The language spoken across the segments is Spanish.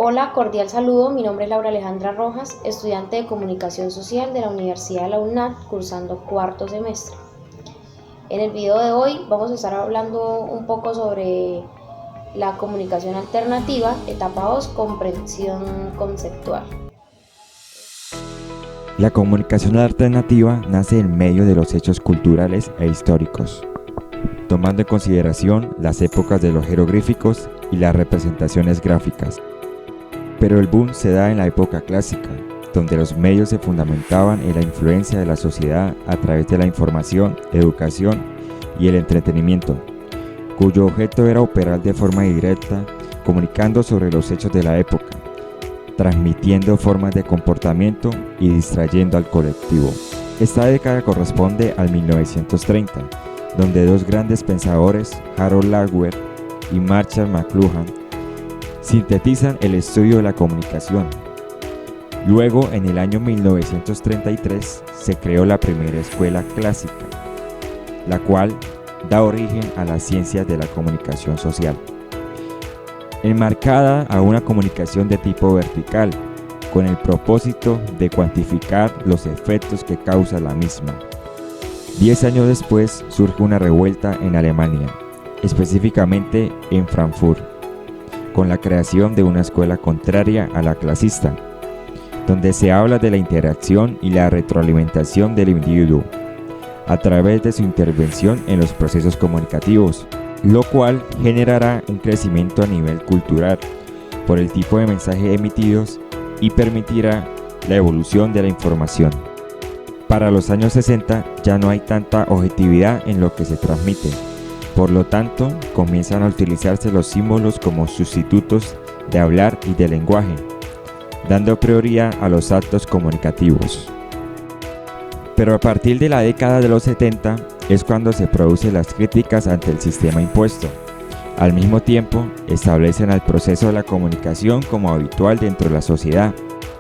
Hola, cordial saludo. Mi nombre es Laura Alejandra Rojas, estudiante de Comunicación Social de la Universidad de la UNAD, cursando cuarto semestre. En el video de hoy vamos a estar hablando un poco sobre la comunicación alternativa, etapa 2, comprensión conceptual. La comunicación alternativa nace en medio de los hechos culturales e históricos, tomando en consideración las épocas de los jeroglíficos y las representaciones gráficas. Pero el boom se da en la época clásica, donde los medios se fundamentaban en la influencia de la sociedad a través de la información, educación y el entretenimiento, cuyo objeto era operar de forma directa, comunicando sobre los hechos de la época, transmitiendo formas de comportamiento y distrayendo al colectivo. Esta década corresponde al 1930, donde dos grandes pensadores, Harold Lagwell y Marshall McLuhan, sintetizan el estudio de la comunicación. Luego, en el año 1933, se creó la primera escuela clásica, la cual da origen a las ciencias de la comunicación social, enmarcada a una comunicación de tipo vertical, con el propósito de cuantificar los efectos que causa la misma. 10 años después surge una revuelta en Alemania, específicamente en Frankfurt, con la creación de una escuela contraria a la clasista, donde se habla de la interacción y la retroalimentación del individuo a través de su intervención en los procesos comunicativos, lo cual generará un crecimiento a nivel cultural por el tipo de mensajes emitidos y permitirá la evolución de la información. Para los años 60 ya no hay tanta objetividad en lo que se transmite, por lo tanto comienzan a utilizarse los símbolos como sustitutos de hablar y de lenguaje, dando prioridad a los actos comunicativos. Pero a partir de la década de los 70 es cuando se producen las críticas ante el sistema impuesto. Al mismo tiempo, establecen al proceso de la comunicación como habitual dentro de la sociedad,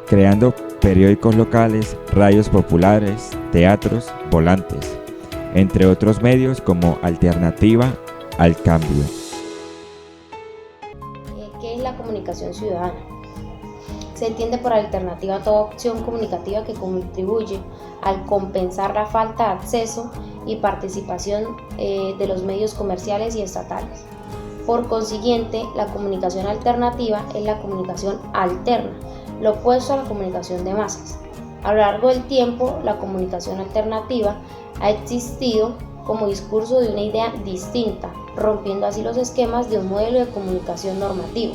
creando periódicos locales, radios populares, teatros, volantes, entre otros medios como alternativa al cambio. ¿Qué es la comunicación ciudadana? Se entiende por alternativa toda opción comunicativa que contribuye al compensar la falta de acceso y participación de los medios comerciales y estatales. Por consiguiente, la comunicación alternativa es la comunicación alterna, lo opuesto a la comunicación de masas. A lo largo del tiempo, la comunicación alternativa ha existido como discurso de una idea distinta, rompiendo así los esquemas de un modelo de comunicación normativo.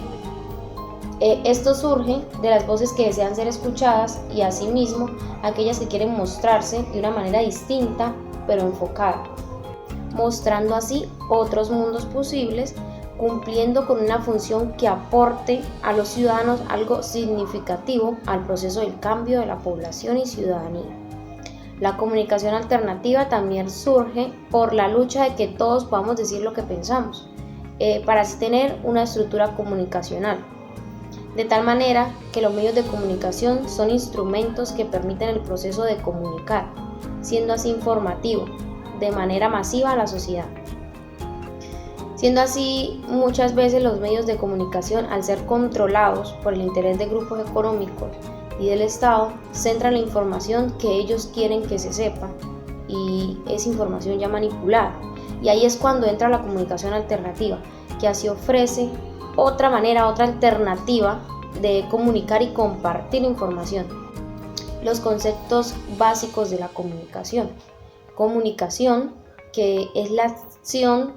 Esto surge de las voces que desean ser escuchadas y asimismo aquellas que quieren mostrarse de una manera distinta pero enfocada, mostrando así otros mundos posibles, cumpliendo con una función que aporte a los ciudadanos algo significativo al proceso del cambio de la población y ciudadanía. La comunicación alternativa también surge por la lucha de que todos podamos decir lo que pensamos, para así tener una estructura comunicacional. De tal manera que los medios de comunicación son instrumentos que permiten el proceso de comunicar, siendo así informativo, de manera masiva a la sociedad. Siendo así, muchas veces los medios de comunicación, al ser controlados por el interés de grupos económicos y del Estado, centran la información que ellos quieren que se sepa y es información ya manipulada. Y ahí es cuando entra la comunicación alternativa, que así ofrece otra manera, otra alternativa de comunicar y compartir información. Los conceptos básicos de la comunicación. Comunicación, que es la acción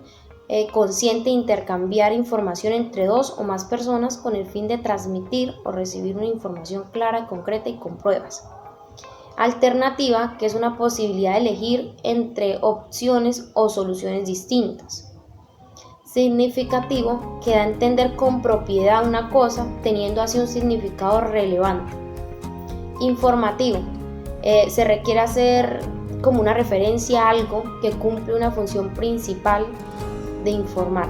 consciente de intercambiar información entre dos o más personas con el fin de transmitir o recibir una información clara, concreta y con pruebas. Alternativa, que es una posibilidad de elegir entre opciones o soluciones distintas. Significativo, que da a entender con propiedad una cosa, teniendo así un significado relevante. Informativo, se requiere hacer como una referencia a algo que cumple una función principal de informar.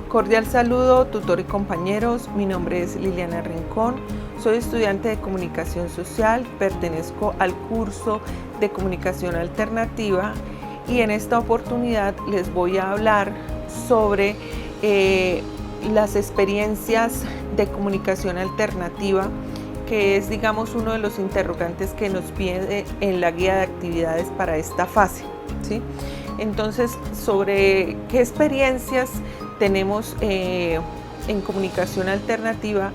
Cordial saludo, tutor y compañeros. Mi nombre es Liliana Rincón. Soy estudiante de Comunicación Social, pertenezco al curso de Comunicación Alternativa y en esta oportunidad les voy a hablar sobre las experiencias de comunicación alternativa, que es, digamos, uno de los interrogantes que nos pide en la guía de actividades para esta fase, ¿sí? Entonces, sobre qué experiencias tenemos en comunicación alternativa,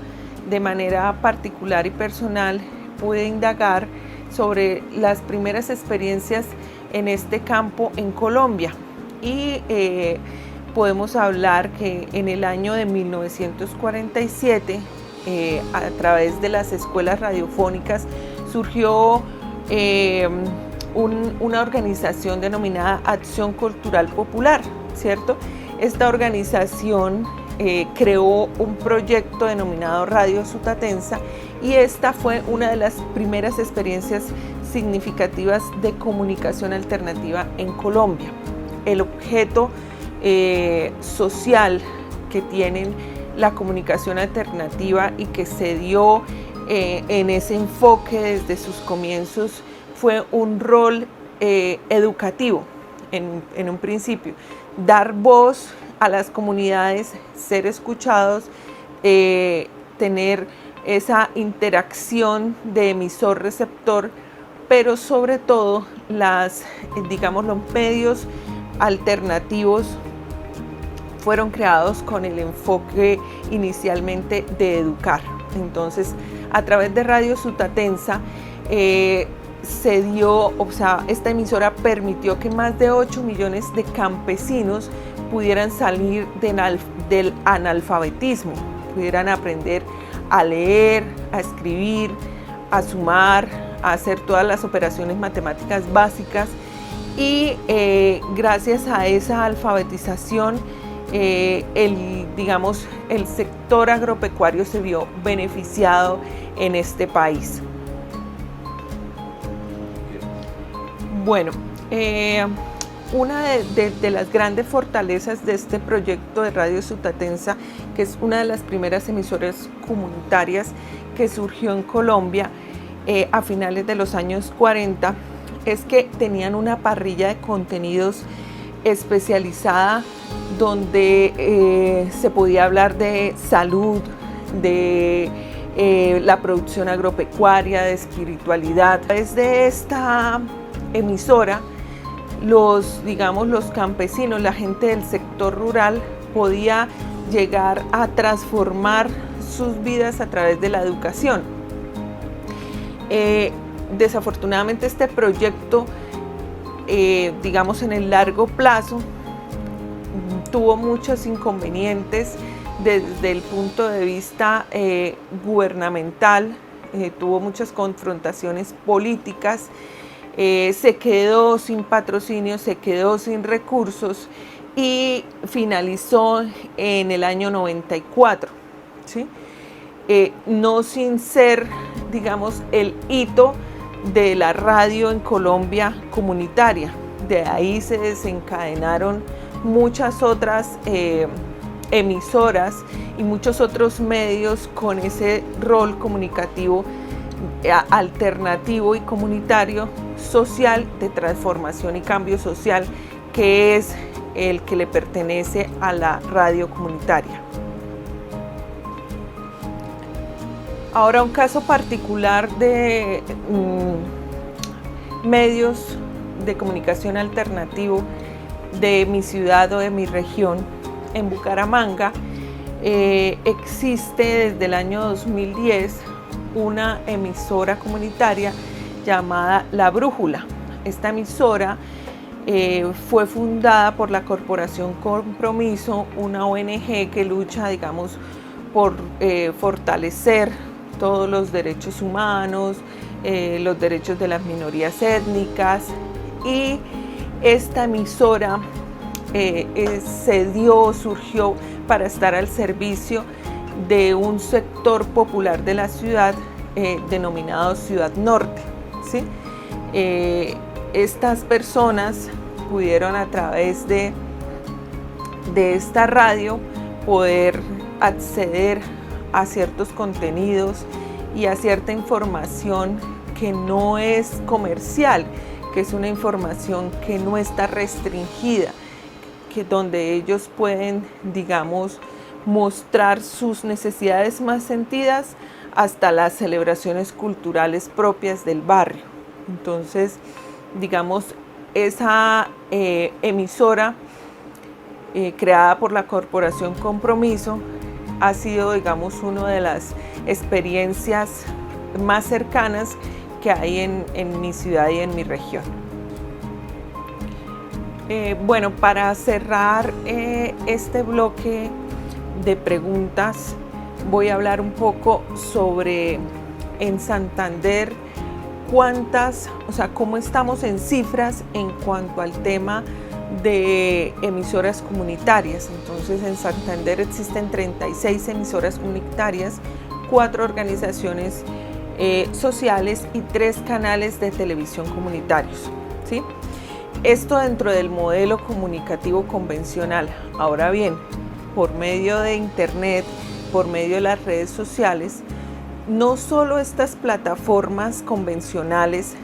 de manera particular y personal, pude indagar sobre las primeras experiencias en este campo en Colombia y podemos hablar que en el año de 1947 a través de las escuelas radiofónicas surgió una organización denominada Acción Cultural Popular, ¿cierto? Esta organización creó un proyecto denominado Radio Sutatensa y esta fue una de las primeras experiencias significativas de comunicación alternativa en Colombia. El objeto social que tienen la comunicación alternativa y que se dio en ese enfoque desde sus comienzos fue un rol educativo en un principio, dar voz a las comunidades, ser escuchados, tener esa interacción de emisor-receptor, pero sobre todo los medios alternativos fueron creados con el enfoque inicialmente de educar. Entonces, a través de Radio Sutatensa se dio, esta emisora permitió que más de 8 millones de campesinos pudieran salir del analfabetismo, pudieran aprender a leer, a escribir, a sumar, a hacer todas las operaciones matemáticas básicas y gracias a esa alfabetización el sector agropecuario se vio beneficiado en este país. Bueno, una de las grandes fortalezas de este proyecto de Radio Sutatensa, que es una de las primeras emisoras comunitarias que surgió en Colombia a finales de los años 40, es que tenían una parrilla de contenidos especializada donde se podía hablar de salud, de la producción agropecuaria, de espiritualidad. Desde esta emisora, los campesinos, la gente del sector rural podía llegar a transformar sus vidas a través de la educación. Desafortunadamente este proyecto, en el largo plazo, tuvo muchos inconvenientes desde el punto de vista gubernamental, tuvo muchas confrontaciones políticas, se quedó sin patrocinio, se quedó sin recursos y finalizó en el año 94, ¿sí? No sin ser, el hito de la radio en Colombia comunitaria. De ahí se desencadenaron muchas otras emisoras y muchos otros medios con ese rol comunicativo alternativo y comunitario social de transformación y cambio social, que es el que le pertenece a la radio comunitaria. Ahora, un caso particular de medios de comunicación alternativo de mi ciudad o de mi región. En Bucaramanga existe desde el año 2010 una emisora comunitaria llamada La Brújula. Esta emisora fue fundada por la Corporación Compromiso, una ONG que lucha, por fortalecer todos los derechos humanos, los derechos de las minorías étnicas, y esta emisora surgió para estar al servicio de un sector popular de la ciudad denominado Ciudad Norte, ¿sí? Estas personas pudieron, a través de esta radio, poder acceder a ciertos contenidos y a cierta información que no es comercial, que es una información que no está restringida, donde ellos pueden, mostrar sus necesidades más sentidas hasta las celebraciones culturales propias del barrio. Entonces, digamos, esa emisora creada por la Corporación Compromiso ha sido, digamos, una de las experiencias más cercanas que hay en mi ciudad y en mi región. Bueno, para cerrar este bloque de preguntas, voy a hablar un poco sobre en Santander cómo estamos en cifras en cuanto al tema de emisoras comunitarias. Entonces, en Santander existen 36 emisoras comunitarias, 4 organizaciones sociales y 3 canales de televisión comunitarios, ¿sí? Esto dentro del modelo comunicativo convencional. Ahora bien, por medio de internet, por medio de las redes sociales, no solo estas plataformas convencionales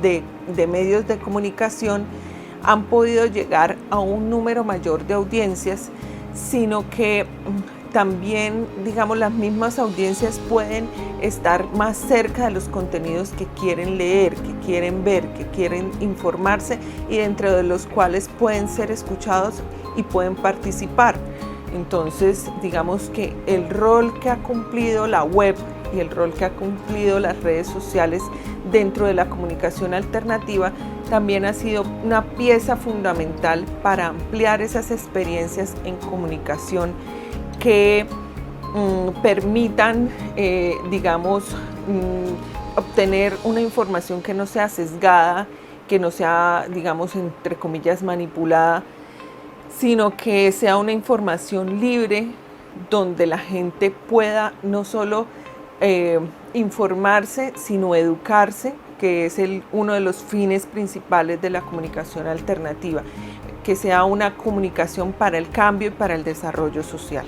de medios de comunicación han podido llegar a un número mayor de audiencias, sino que también, digamos, las mismas audiencias pueden estar más cerca de los contenidos que quieren leer, que quieren ver, que quieren informarse y dentro de los cuales pueden ser escuchados y pueden participar. Entonces, digamos que el rol que ha cumplido la web y el rol que ha cumplido las redes sociales dentro de la comunicación alternativa también ha sido una pieza fundamental para ampliar esas experiencias en comunicación que permitan, obtener una información que no sea sesgada, que no sea, digamos, entre comillas, manipulada, sino que sea una información libre donde la gente pueda no solo informarse, sino educarse, que es uno de los fines principales de la comunicación alternativa, que sea una comunicación para el cambio y para el desarrollo social.